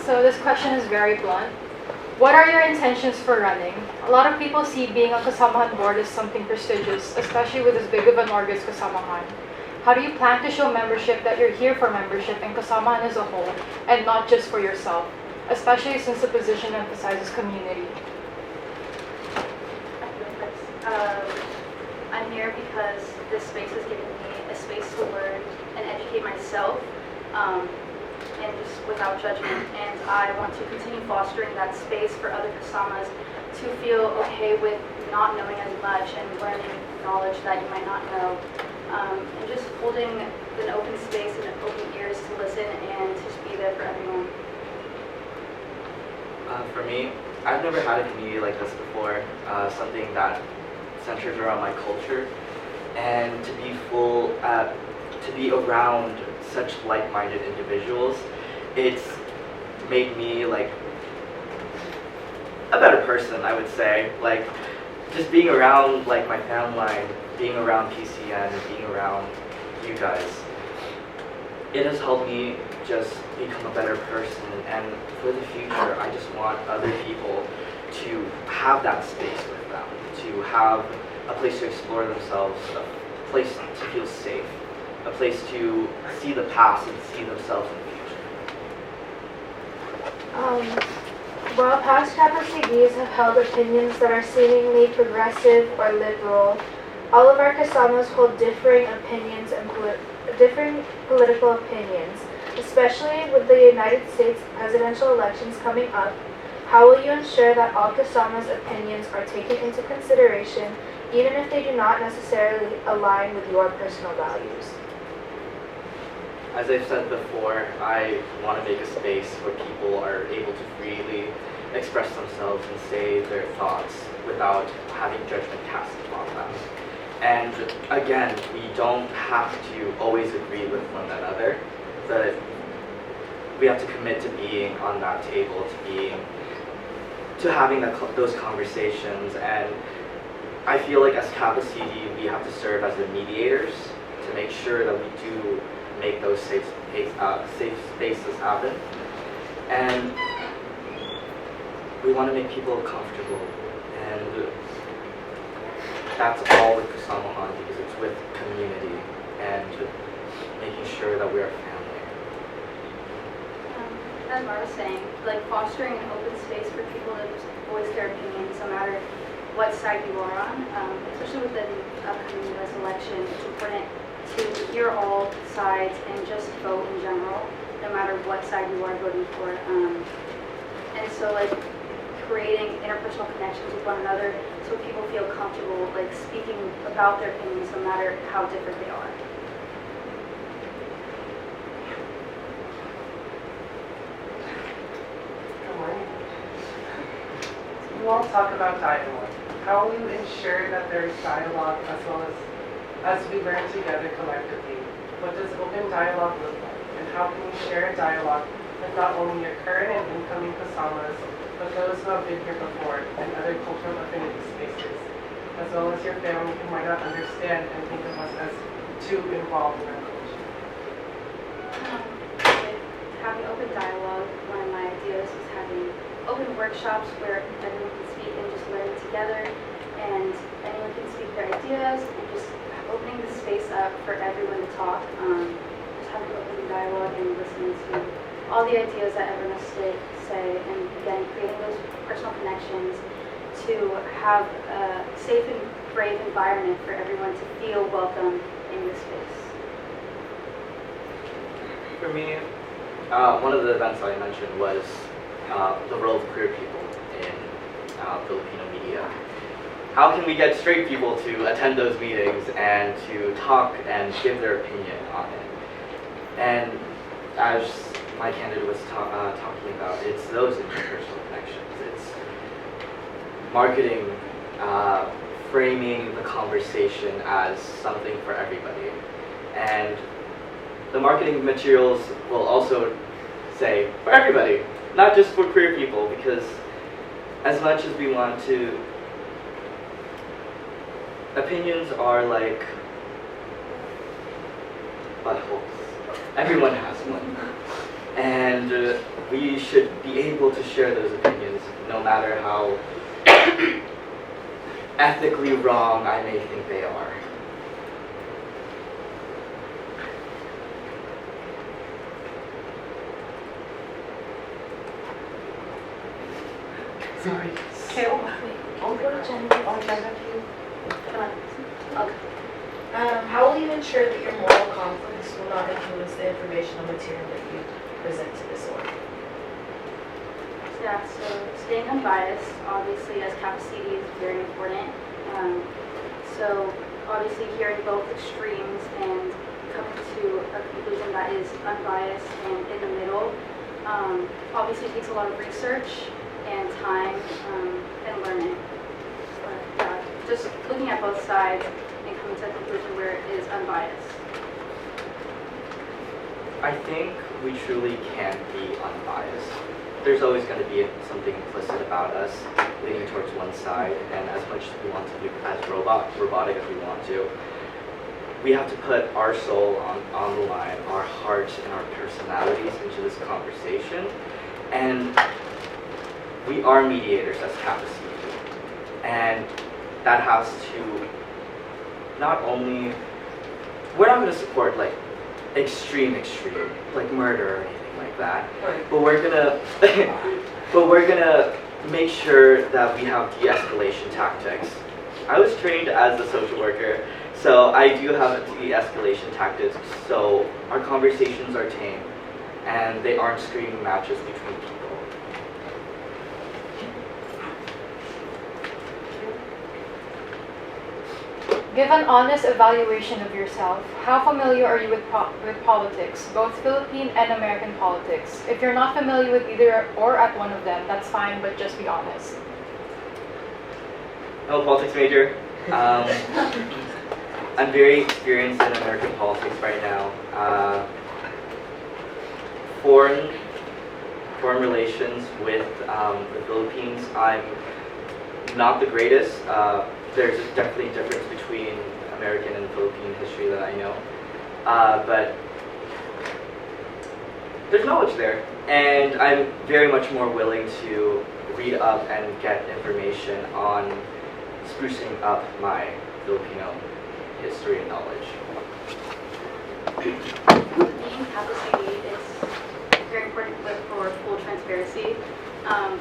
So this question is very blunt. What are your intentions for running? A lot of people see being a Kasamahan board as something prestigious, especially with as big of an org as Kasamahan. How do you plan to show membership that you're here for membership and Kasamahan as a whole, and not just for yourself, especially since the position emphasizes community? I'm here because this space has given me a space to learn and educate myself, and just without judgment. And I want to continue fostering that space for other Kasamas to feel okay with not knowing as much and learning knowledge that you might not know. And just holding an open space and open ears to listen and to just be there for everyone. For me, I've never had a community like this before, something that centers around my culture, and to be around such like-minded individuals, it's made me like a better person, I would say. Like, just being around like my family line, being around PCN, being around you guys, it has helped me just become a better person. And for the future, I just want other people to have that space with them, to have a place to explore themselves, a place to feel safe, a place to see the past and see themselves in the future. While past Kappa CDs have held opinions that are seemingly progressive or liberal, all of our Kasamas hold differing opinions and differing political opinions, especially with the United States presidential elections coming up. How will you ensure that all Kasamas' opinions are taken into consideration, even if they do not necessarily align with your personal values? As I've said before, I want to make a space where people are able to freely express themselves and say their thoughts without having judgment cast upon them. And again, we don't have to always agree with one another, but we have to commit to being on that table, to having those conversations. And I feel like as Kappa CD, we have to serve as the mediators to make sure that we do make those safe spaces happen. And we want to make people comfortable, and that's all with Kasamahan, because it's with community and making sure that we are family. As Mara was saying, like fostering an open space for people to just voice their opinions, no matter what side you are on, especially with the upcoming U.S. election. It's important to hear all sides and just vote in general, no matter what side you are voting for. And so, like, creating interpersonal connections with one another so people feel comfortable, like, speaking about their opinions, no matter how different they are. Good morning. You all talk about dialogue. How will you ensure that there is dialogue as we learn together collectively? What does open dialogue look like? And how can you share a dialogue with not only your current and incoming Kasamas, but those who have been here before and other cultural affinity spaces, as well as your family who might not understand and think of us as too involved in our culture? Having open dialogue, one of my ideas was having open workshops where everyone can speak and just learn together, and anyone can speak their ideas, and just opening the space up for everyone to talk, just having open dialogue and listening to all the ideas that everyone has to say, and again, creating those personal connections to have a safe and brave environment for everyone to feel welcome in this space. For me, one of the events I mentioned was the role of queer people in Filipino media. How can we get straight people to attend those meetings and to talk and give their opinion on it? And as my candidate was talking about, it's those interpersonal connections. It's marketing, framing the conversation as something for everybody. And the marketing materials will also say, for everybody, not just for queer people, because as much as we want to, opinions are like buttholes. Everyone has one. And and we should be able to share those opinions no matter how ethically wrong I may think they are. Sorry. Okay, Oh, how will you ensure that your moral conflicts will not influence the informational material that you present to this org? Yeah, so staying unbiased, obviously, as Kappa CD is very important. So obviously hearing both extremes and coming to a conclusion that is unbiased and in the middle, obviously takes a lot of research and time and learning. But yeah, just looking at both sides and coming to a conclusion where it is unbiased. I think we truly can be unbiased. There's always going to be something implicit about us leaning towards one side, and as much as we want to be as robotic as we want to, we have to put our soul on the line, our hearts and our personalities into this conversation. And we are mediators as Kappa CD. And that has to not only, we're not going to support like extreme, like murder or anything like that. Right. But we're gonna make sure that we have de-escalation tactics. I was trained as a social worker, so I do have de-escalation tactics. So our conversations are tame, and they aren't screaming matches between people. Give an honest evaluation of yourself. How familiar are you with politics, both Philippine and American politics? If you're not familiar with either or at one of them, that's fine, but just be honest. I'm a politics major. I'm very experienced in American politics right now. Foreign relations with the Philippines, I'm not the greatest. There's definitely a difference between American and Philippine history that I know. But there's knowledge there. And I'm very much more willing to read up and get information on sprucing up my Filipino history and knowledge. Being Kappa CD is very important for full transparency.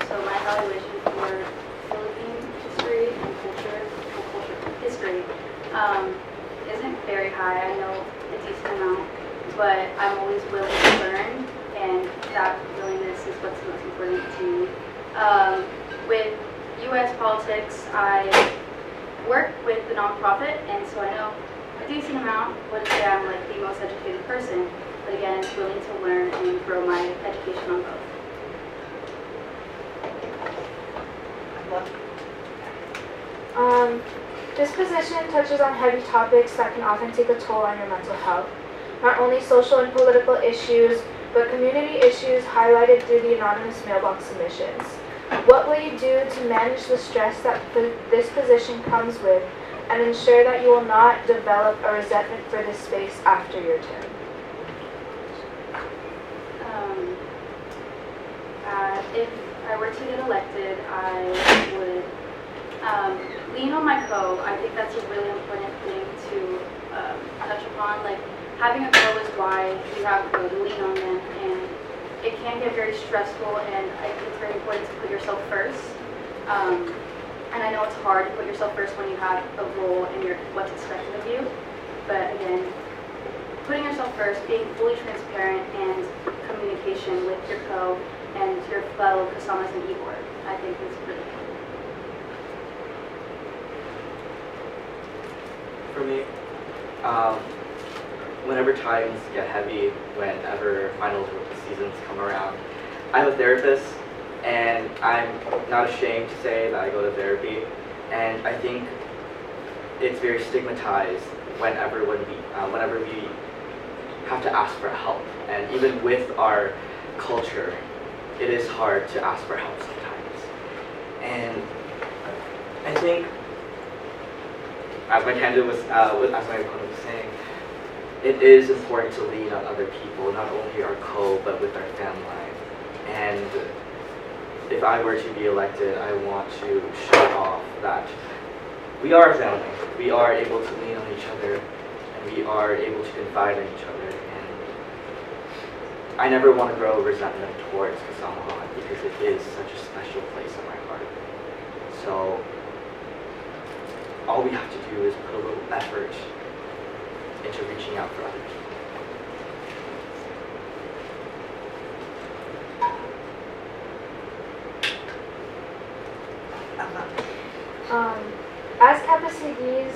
So my evaluation for Philippine history and history isn't very high. I know a decent amount, but I'm always willing to learn, and that willingness is what's most important to me. With U.S. politics, I work with the nonprofit, and so I know a decent amount. Wouldn't say I'm like the most educated person, but again, willing to learn and grow my education on both. This position touches on heavy topics that can often take a toll on your mental health. Not only social and political issues, but community issues highlighted through the anonymous mailbox submissions. What will you do to manage the stress that this position comes with and ensure that you will not develop a resentment for this space after your term? If I were to get elected, I would lean on my co. I think that's a really important thing to touch upon. Like, having a co is why you have a co to lean on them, and it can get very stressful, and I think it's very important to put yourself first. And I know it's hard to put yourself first when you have a role and what's expected of you, but again, putting yourself first, being fully transparent, and communication with your co and your fellow Kasamas and Igor, I think is really important. For me, whenever times get heavy, whenever finals seasons come around, I have a therapist, and I'm not ashamed to say that I go to therapy. And I think it's very stigmatized whenever we have to ask for help. And even with our culture, it is hard to ask for help sometimes. And I think, as my candidate was, as my opponent was saying, it is important to lean on other people, not only our co, but with our family. if I were to be elected, I want to show off that we are a family. We are able to lean on each other, and we are able to confide in each other. And I never want to grow resentment towards Kasamahan because it is such a special place in my heart. So all we have to do is put a little effort into reaching out for others. As Kappa Sigis,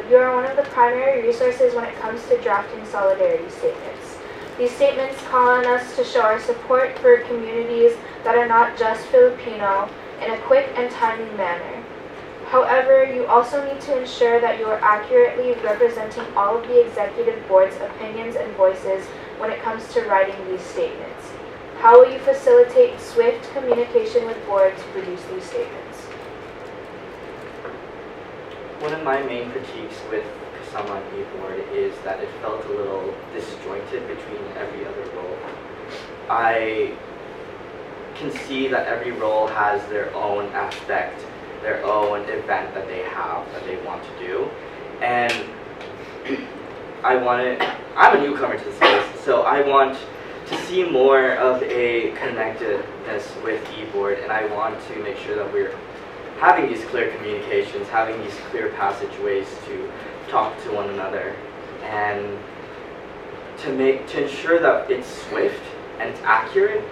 you are one of the primary resources when it comes to drafting solidarity statements. These statements call on us to show our support for communities that are not just Filipino in a quick and timely manner. However, you also need to ensure that you are accurately representing all of the executive board's opinions and voices when it comes to writing these statements. How will you facilitate swift communication with board to produce these statements? One of my main critiques with Kasama E-Board is that it felt a little disjointed between every other role. I can see that every role has their own aspect, their own event that they have, that they want to do. And I'm a newcomer to the space, so I want to see more of a connectedness with E-Board, and I want to make sure that we're having these clear communications, having these clear passageways to talk to one another, and to ensure that it's swift and it's accurate.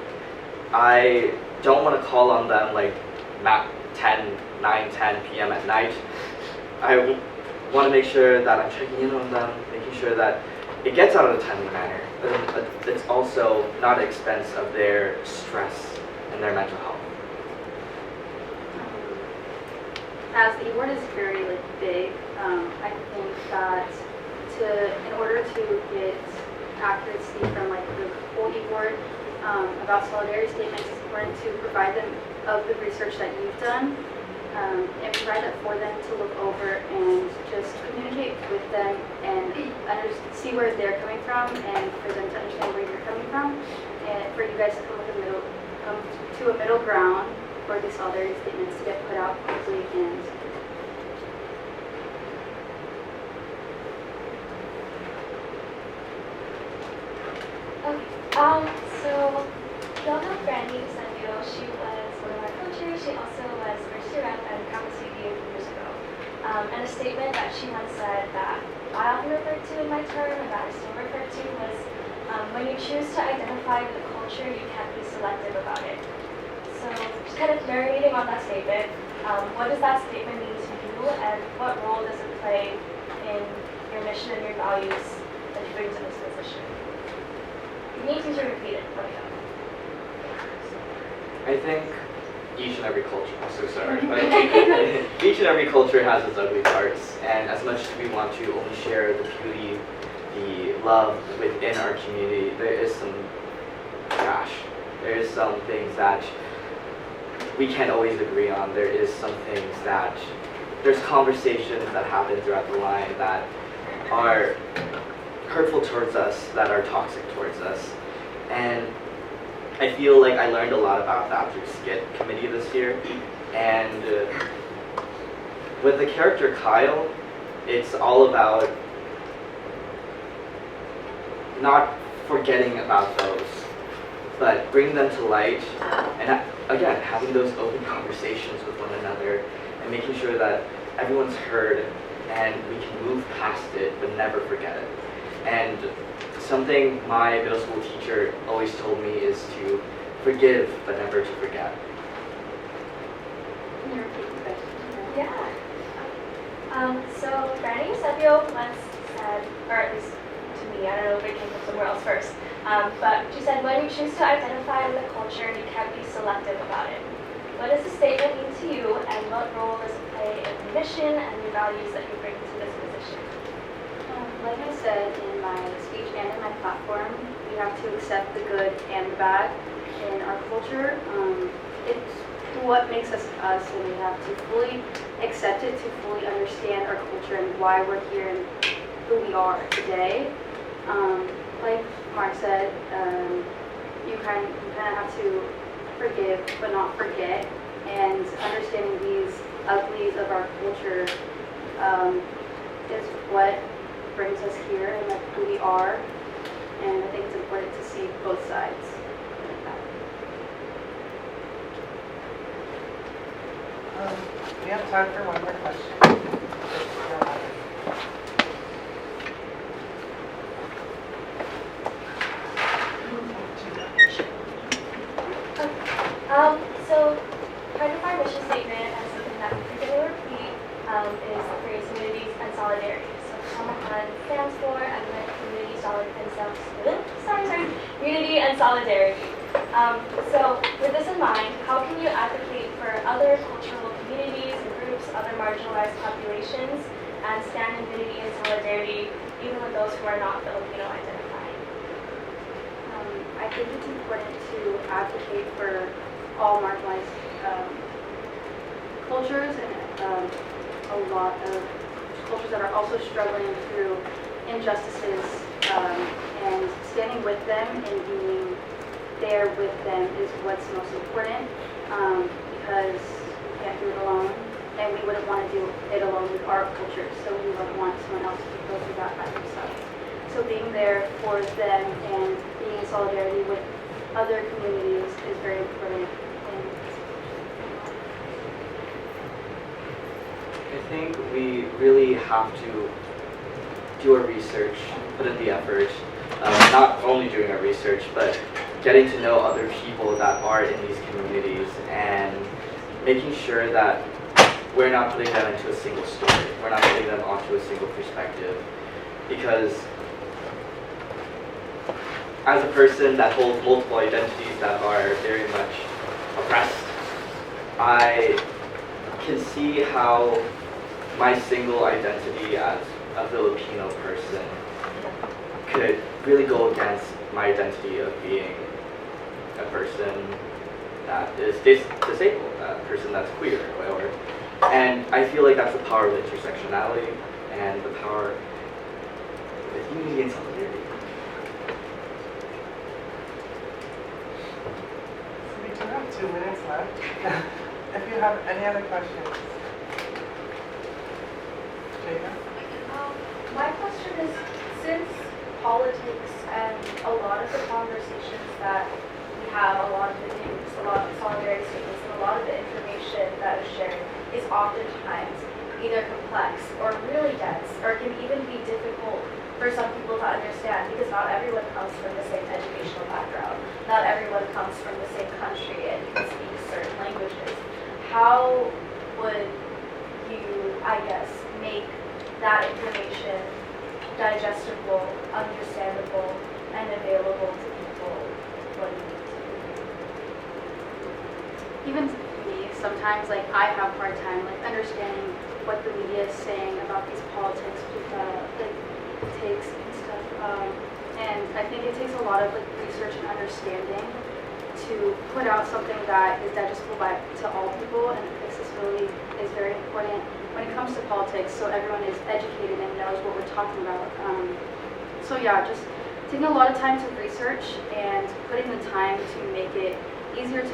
I don't want to call on them like 9, 10 p.m. at night. I want to make sure that I'm checking in on them, making sure that it gets out in a timely manner, but it's also not at expense of their stress and their mental health. As the E-Board is very big, I think that in order to get accuracy from the whole E-Board about solidarity statements, it's important to provide them of the research that you've done and provide that for them to look over and just communicate with them and see where they're coming from, and for them to understand where you're coming from, and for you guys to come to a middle ground for the solidarity statements to get put out quickly and so y'all know Brandy Sanyo. She was one of our coaches. She also was first year rep at Kappa Sigma a few years ago. And a statement that she once said that I often referred to in my term and that I still refer to was, when you choose to identify with a culture, you can't be selective about it. So just kind of narrating on that statement, what does that statement mean to you, and what role does it play in your mission and your values that you bring to this position? You need to repeat it, let me know. I think each and every culture, I'm so sorry, but each and every culture has its ugly parts, and as much as we want to only share the beauty, the love within our community, there is some trash. There is some things that we can't always agree on. There is some things that, there's conversations that happen throughout the line that are hurtful towards us, that are toxic towards us. And I feel like I learned a lot about that through Skit Committee this year. And with the character Kyle, it's all about not forgetting about those, but bringing them to light, and again, having those open conversations with one another, and making sure that everyone's heard, and we can move past it, but never forget it. And something my middle school teacher always told me is to forgive, but never to forget. can you repeat the question? Yeah. So Brandy Sepio once said, or at least to me, I don't know if it came from somewhere else first, but she said, when you choose to identify with a culture, you can't be selective about it. What does the statement mean to you, and what role does it play in the mission and the values that you bring to this position? Like I said in my speech and in my platform, we have to accept the good and the bad in our culture. It's what makes us us, and we have to fully accept it to fully understand our culture and why we're here and who we are today. Like Mark said, you kind of have to forgive but not forget, and understanding these uglies of our culture is what brings us here and like who we are. And I think it's important to see both sides. We have time for one more question. So part of our mission statement and something that we frequently repeat is the phrase unities and solidarity. So Kasamahan stands for unity and solidarity. So with this in mind, how can you advocate for other cultural communities and groups, other marginalized populations, and stand in unity and solidarity even with those who are not Filipino identifying? I think it's important to advocate for all marginalized cultures and a lot of cultures that are also struggling through injustices, and standing with them and being there with them is what's most important, because we can't do it alone, and we wouldn't want to do it alone with our culture, so we wouldn't want someone else to go through that by themselves. So being there for them and being in solidarity with other communities is very important. I think we really have to do our research, put in the effort, not only doing our research, but getting to know other people that are in these communities and making sure that we're not putting them into a single story. We're not putting them onto a single perspective. Because as a person that holds multiple identities that are very much oppressed, I can see how my single identity as a Filipino person could really go against my identity of being a person that is disabled, a person that's queer, or whatever. And I feel like that's the power of intersectionality and the power of unity and solidarity. We do have 2 minutes left. If you have any other questions. Jada? My question is, since politics and a lot of the conversations that we have, a lot of the news, a lot of the solidarity statements, and a lot of the information that is shared is oftentimes either complex or really dense, or can even be difficult for some people to understand, because not everyone comes from the same educational background, not everyone comes from the same country and can speak certain languages. How would you, I guess, make that information digestible, understandable, and available to people when you need to? Even me, sometimes like I have a hard time like understanding what the media is saying about these politics with takes and stuff. And I think it takes a lot of like research and understanding to put out something that is digestible to all people, and accessibility is very important when it comes to politics, so everyone is educated and knows what we're talking about. So yeah, just taking a lot of time to research and putting the time to make it easier to